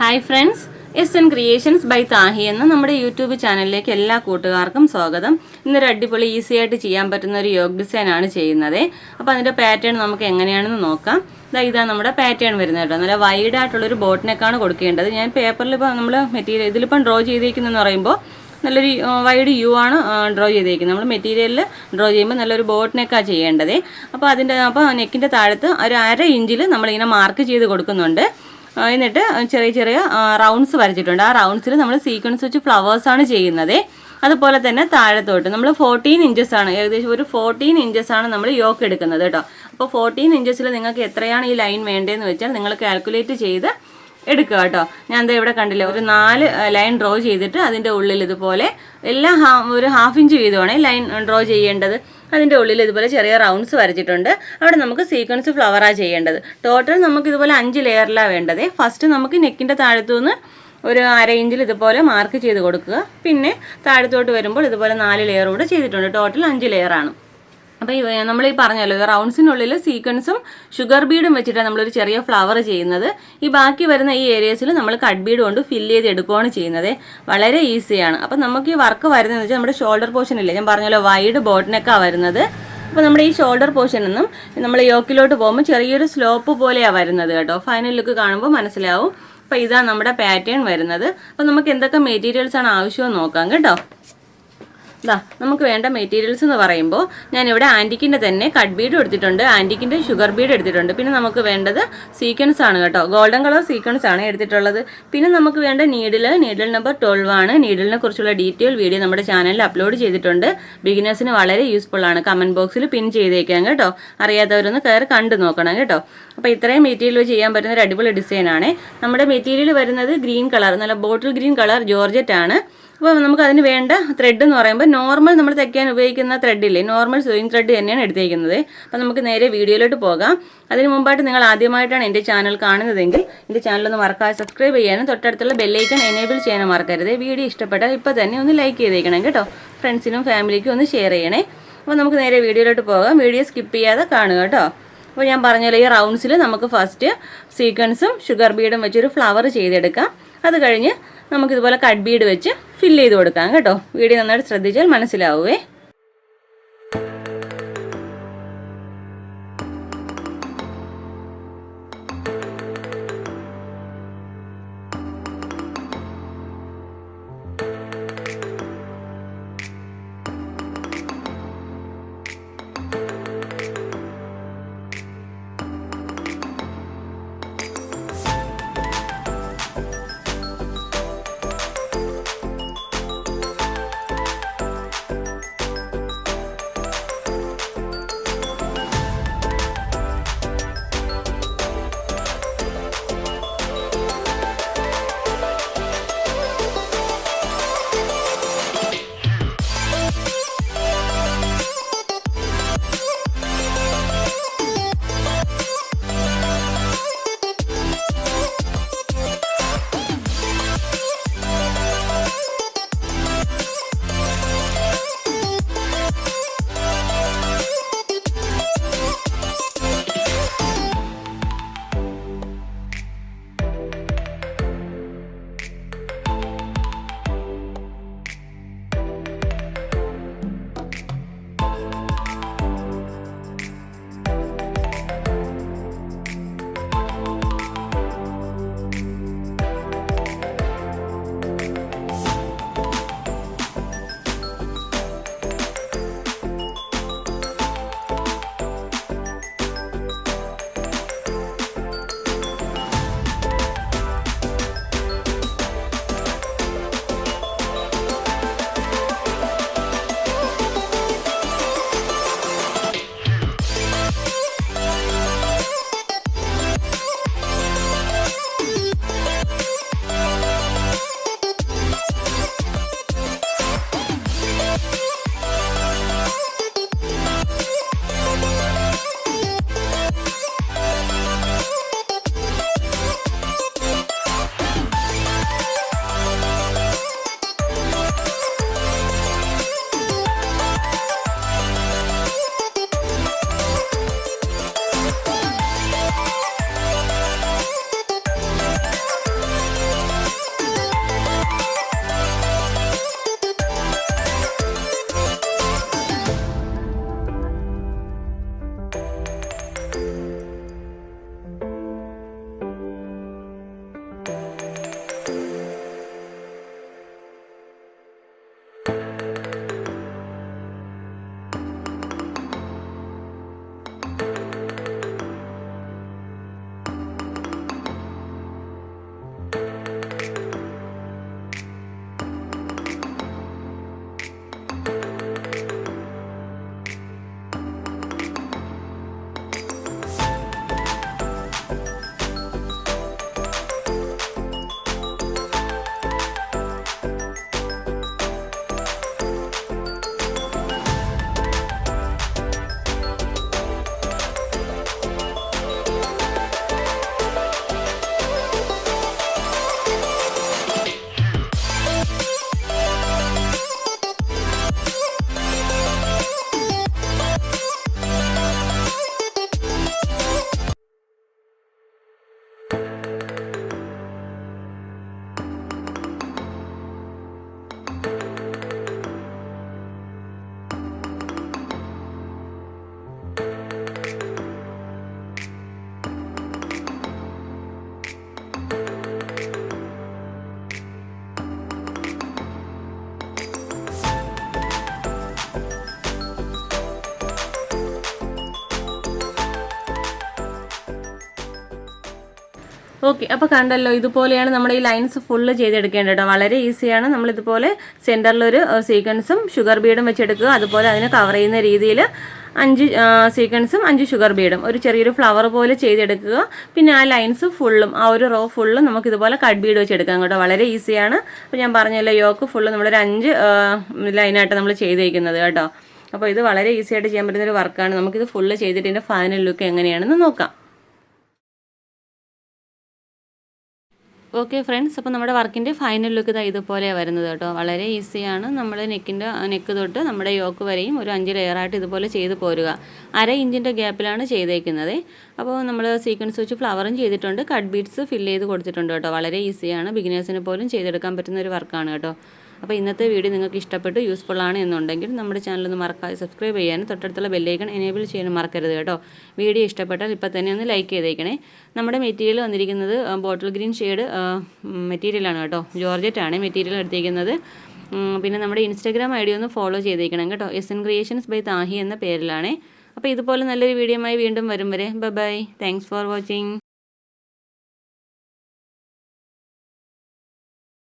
Hi friends, S creations by Tahi എന്ന നമ്മുടെ YouTube ചാനലിലേക്ക് എല്ലാ കൂട്ടുകാർക്കും സ്വാഗതം. ഇന്നൊരു അടിപൊളി ഈസി ആയിട്ട് ചെയ്യാൻ പറ്റുന്ന ഒരു യോഗ് ഡിസൈൻ ആണ് ചെയ്യുന്നത്. അപ്പോൾ അതിൻ്റെ പാറ്റേൺ നമുക്ക് എങ്ങനെയാണെന്ന് നോക്കാം. ഇതാ നമ്മുടെ പാറ്റേൺ വരുന്നത് കേട്ടോ. നല്ല വൈഡ് ആയിട്ടുള്ളൊരു ബോട്ട് നെക്കാണ് കൊടുക്കേണ്ടത്. ഞാൻ പേപ്പറിൽ ഇപ്പോൾ നമ്മൾ മെറ്റീരിയൽ ഇതിലിപ്പം ഡ്രോ ചെയ്തിരിക്കുന്നതെന്ന് പറയുമ്പോൾ നല്ലൊരു വൈഡ് യു ആണ് ഡ്രോ ചെയ്തിരിക്കുന്നത്. നമ്മൾ മെറ്റീരിയലിൽ ഡ്രോ ചെയ്യുമ്പോൾ നല്ലൊരു ബോട്ട് നെക്കാണ് ചെയ്യേണ്ടത്. അപ്പോൾ നെക്കിൻ്റെ താഴത്ത് ഒരു 1/2 ഇഞ്ചിൽ നമ്മളിങ്ങനെ മാർക്ക് ചെയ്ത് കൊടുക്കുന്നുണ്ട്. എന്നിട്ട് ചെറിയ ചെറിയ റൗണ്ട്സ് വരച്ചിട്ടുണ്ട്. ആ റൗണ്ട്സിൽ നമ്മൾ സീക്വൻസ് വെച്ച് ഫ്ലവേഴ്സാണ് ചെയ്യുന്നത്. അതുപോലെ തന്നെ താഴത്തോട്ട് നമ്മൾ 14 ഇഞ്ചസ് ആണ്, ഏകദേശം ഒരു 14 ഇഞ്ചസ് ആണ് നമ്മൾ യോക്ക് എടുക്കുന്നത് കേട്ടോ. അപ്പോൾ 14 ഇഞ്ചസിൽ നിങ്ങൾക്ക് എത്രയാണ് ഈ ലൈൻ വേണ്ടതെന്ന് വെച്ചാൽ നിങ്ങൾ കാൽക്കുലേറ്റ് ചെയ്ത് എടുക്കുക കേട്ടോ. ഞാൻ എന്താ ഇവിടെ കണ്ടില്ല, ഒരു 4 ലൈൻ ഡ്രോ ചെയ്തിട്ട് അതിൻ്റെ ഉള്ളിൽ ഇതുപോലെ എല്ലാം ഒരു 1/2 ഇഞ്ച് വീതമാണ് ലൈൻ ഡ്രോ ചെയ്യേണ്ടത്. അതിൻ്റെ ഉള്ളിൽ ഇതുപോലെ ചെറിയ റൗണ്ട്സ് വരച്ചിട്ടുണ്ട്. അവിടെ നമുക്ക് സീക്വൻസ് ഫ്ലവറാണ് ചെയ്യേണ്ടത്. ടോട്ടൽ നമുക്ക് ഇതുപോലെ 5 ലെയറിലാണ് വേണ്ടത്. ഫസ്റ്റ് നമുക്ക് നെക്കിൻ്റെ താഴത്തുനിന്ന് ഒരു 1/2 ഇഞ്ചിൽ ഇതുപോലെ മാർക്ക് ചെയ്ത് കൊടുക്കുക. പിന്നെ താഴത്തോട്ട് വരുമ്പോൾ ഇതുപോലെ 4 ലെയർ കൂടെ ചെയ്തിട്ടുണ്ട്. ടോട്ടൽ 5 ലെയറാണ്. അപ്പോൾ നമ്മൾ ഈ പറഞ്ഞല്ലോ, റൗണ്ട്സിനുള്ളിൽ സീക്വൻസും ഷുഗർ ബീഡും വെച്ചിട്ടാണ് നമ്മളൊരു ചെറിയ ഫ്ലവർ ചെയ്യുന്നത്. ഈ ബാക്കി വരുന്ന ഈ ഏരിയസിൽ നമ്മൾ കട്ട് ബീഡ് കൊണ്ട് ഫില്ല് ചെയ്ത് എടുക്കുകയാണ് ചെയ്യുന്നത്. വളരെ ഈസിയാണ്. അപ്പോൾ നമുക്ക് ഈ വർക്ക് വരുന്നതെന്ന് വെച്ചാൽ നമ്മുടെ ഷോൾഡർ പോർഷൻ ഇല്ലേ, ഞാൻ പറഞ്ഞല്ലോ വൈഡ് ബോട്ടിനൊക്കെയാണ് വരുന്നത്. അപ്പോൾ നമ്മുടെ ഈ ഷോൾഡർ പോർഷനിൽ നിന്നും നമ്മൾ യോക്കിലോട്ട് പോകുമ്പോൾ ചെറിയൊരു സ്ലോപ്പ് പോലെയാണ് വരുന്നത് കേട്ടോ. ഫൈനൽ ലുക്ക് കാണുമ്പോൾ മനസ്സിലാവും. അപ്പോൾ ഇതാണ് നമ്മുടെ പാറ്റേൺ വരുന്നത്. അപ്പോൾ നമുക്ക് എന്തൊക്കെ മെറ്റീരിയൽസാണ് ആവശ്യമെന്ന് നോക്കാം കേട്ടോ. നമുക്ക് വേണ്ട മെറ്റീരിയൽസ് എന്ന് പറയുമ്പോൾ ഞാനിവിടെ ആൻറ്റിക്കിൻ്റെ തന്നെ കട്ട് ബീഡ് എടുത്തിട്ടുണ്ട്, ആൻറ്റിക്കിൻ്റെ ഷുഗർ ബീഡ് എടുത്തിട്ടുണ്ട്. പിന്നെ നമുക്ക് വേണ്ടത് സീക്വൻസ് ആണ് കേട്ടോ, ഗോൾഡൻ കളർ സീക്വൻസ് ആണ് എടുത്തിട്ടുള്ളത്. പിന്നെ നമുക്ക് വേണ്ട നീഡിൽ നമ്പർ 12 ആണ്. നീഡിലിനെ കുറിച്ചുള്ള ഡീറ്റെയിൽ വീഡിയോ നമ്മുടെ ചാനലിൽ അപ്ലോഡ് ചെയ്തിട്ടുണ്ട്. ബിഗിനേഴ്സിന് വളരെ യൂസ്ഫുൾ ആണ്. കമൻറ്റ് ബോക്സിൽ പിൻ ചെയ്തേക്കാം കേട്ടോ. അറിയാത്തവരൊന്ന് കയറി കണ്ടു നോക്കണം കേട്ടോ. അപ്പോൾ ഇത്രയും മെറ്റീരിയൽ ചെയ്യാൻ പറ്റുന്ന ഒരു അടിപൊളി ഡിസൈനാണ്. നമ്മുടെ മെറ്റീരിയൽ വരുന്നത് ഗ്രീൻ കളർ, നല്ല ബോട്ടിൽ ഗ്രീൻ കളർ ജോർജറ്റ് ആണ്. അപ്പോൾ നമുക്ക് അതിന് വേണ്ട ത്രെഡ് എന്ന് പറയുമ്പോൾ നോർമൽ നമ്മൾ തയ്ക്കാൻ ഉപയോഗിക്കുന്ന ത്രെഡില്ലേ, നോർമൽ സൂയിങ് ത്രെഡ് തന്നെയാണ് എടുത്തേക്കുന്നത്. അപ്പോൾ നമുക്ക് നേരെ വീഡിയോയിലോട്ട് പോകാം. അതിന് മുമ്പായിട്ട് നിങ്ങൾ ആദ്യമായിട്ടാണ് എൻ്റെ ചാനൽ കാണുന്നതെങ്കിൽ എൻ്റെ ചാനലൊന്ന് മറക്കാതെ സബ്സ്ക്രൈബ് ചെയ്യാനും തൊട്ടടുത്തുള്ള ബെല്ലൈക്കൺ എനേബിൾ ചെയ്യാനും മറക്കരുത്. വീഡിയോ ഇഷ്ടപ്പെട്ടാൽ ഇപ്പോൾ തന്നെ ഒന്ന് ലൈക്ക് ചെയ്തേക്കണം കേട്ടോ. ഫ്രണ്ട്സിനും ഫാമിലിക്കും ഒന്ന് ഷെയർ ചെയ്യണേ. അപ്പോൾ നമുക്ക് നേരെ വീഡിയോയിലോട്ട് പോകാം. വീഡിയോ സ്കിപ്പ് ചെയ്യാതെ കാണുക കേട്ടോ. അപ്പോൾ ഞാൻ പറഞ്ഞല്ലോ, ഈ റൗണ്ട്സിൽ നമുക്ക് ഫസ്റ്റ് സീക്വൻസും ഷുഗർ ബീഡും വെച്ചൊരു ഫ്ലവർ ചെയ്തെടുക്കാം. അത് കഴിഞ്ഞ് നമുക്കിതുപോലെ കട്ട് ബീഡ് വെച്ച് ഫില്ല് ചെയ്ത് കൊടുക്കാം കേട്ടോ. വീഡിയോ നന്നായിട്ട് ശ്രദ്ധിച്ചാൽ മനസ്സിലാവുമേ. ഓക്കെ, അപ്പോൾ കണ്ടല്ലോ, ഇതുപോലെയാണ് നമ്മുടെ ഈ ലൈൻസ് ഫുള്ള് ചെയ്തെടുക്കേണ്ടത് കേട്ടോ. വളരെ ഈസിയാണ്. നമ്മളിതുപോലെ സെൻറ്ററിലൊരു സീക്വൻസും ഷുഗർ ബീഡും വെച്ചെടുക്കുക. അതുപോലെ അതിനെ കവർ ചെയ്യുന്ന രീതിയിൽ 5 സീക്വൻസും 5 ഷുഗർ ബീഡും ഒരു ചെറിയൊരു ഫ്ലവർ പോലെ ചെയ്തെടുക്കുക. പിന്നെ ആ ലൈൻസ് ഫുള്ളും ആ ഒരു റോ ഫുള്ളും നമുക്കിതുപോലെ കട്ട് ബീഡ് വെച്ചെടുക്കാം കേട്ടോ. വളരെ ഈസിയാണ്. അപ്പോൾ ഞാൻ പറഞ്ഞല്ലോ, യോക്ക് ഫുള്ള് നമ്മളൊരു 5 ലൈനായിട്ട് നമ്മൾ ചെയ്തേക്കുന്നത് കേട്ടോ. അപ്പോൾ ഇത് വളരെ ഈസി ആയിട്ട് ചെയ്യാൻ പറ്റുന്നൊരു വർക്കാണ്. നമുക്കിത് ഫുള്ള് ചെയ്തിട്ട് ഇതിൻ്റെ ഫൈനൽ ലുക്ക് എങ്ങനെയാണെന്ന് നോക്കാം. ഓക്കെ ഫ്രണ്ട്സ്, അപ്പോൾ നമ്മുടെ വർക്കിൻ്റെ ഫൈനൽ ലുക്ക് ഇതുപോലെയാണ് വരുന്നത് കേട്ടോ. വളരെ ഈസിയാണ്. നമ്മൾ നെക്ക് തൊട്ട് നമ്മുടെ യോക്ക് വരെയും ഒരു 5 ലെയറായിട്ട് ഇതുപോലെ ചെയ്ത് പോരുക. 1/2 ഇഞ്ചിൻ്റെ ഗ്യാപ്പിലാണ് ചെയ്തേക്കുന്നത്. അപ്പോൾ നമ്മൾ സീക്വൻസ് വെച്ച് ഫ്ലവറും ചെയ്തിട്ടുണ്ട്, കട്ട് ബീഡ്സ് ഫില്ല് ചെയ്ത് കൊടുത്തിട്ടുണ്ട് കേട്ടോ. വളരെ ഈസിയാണ്. ബിഗിനേഴ്സിന് പോലും ചെയ്തെടുക്കാൻ പറ്റുന്ന ഒരു വർക്കാണ് കേട്ടോ. അപ്പോൾ ഇന്നത്തെ വീഡിയോ നിങ്ങൾക്ക് ഇഷ്ടപ്പെട്ടു, യൂസ്ഫുൾ ആണ് എന്നുണ്ടെങ്കിൽ നമ്മുടെ ചാനലൊന്ന് മറക്കാതെ സബ്സ്ക്രൈബ് ചെയ്യാനും തൊട്ടടുത്തുള്ള ബെല്ലൈക്കൺ എനേബിൾ ചെയ്യാനും മറക്കരുത് കേട്ടോ. വീഡിയോ ഇഷ്ടപ്പെട്ടാൽ ഇപ്പോൾ തന്നെ ഒന്ന് ലൈക്ക് ചെയ്തേക്കണേ. നമ്മുടെ മെറ്റീരിയൽ വന്നിരിക്കുന്നത് ബോട്ടിൽ ഗ്രീൻ ഷെയ്ഡ് മെറ്റീരിയലാണ് കേട്ടോ. ജോർജറ്റാണ് മെറ്റീരിയൽ എടുത്തിരിക്കുന്നത്. പിന്നെ നമ്മുടെ ഇൻസ്റ്റാഗ്രാം ഐ ഡി ഒന്ന് ഫോളോ ചെയ്തേക്കണം കേട്ടോ. sequenceഉ ബൈ താഹി എന്ന പേരിലാണേ. അപ്പോൾ ഇതുപോലെ നല്ലൊരു വീഡിയോയുമായി വീണ്ടും വരും വരെ ബൈ. Thanks for watching.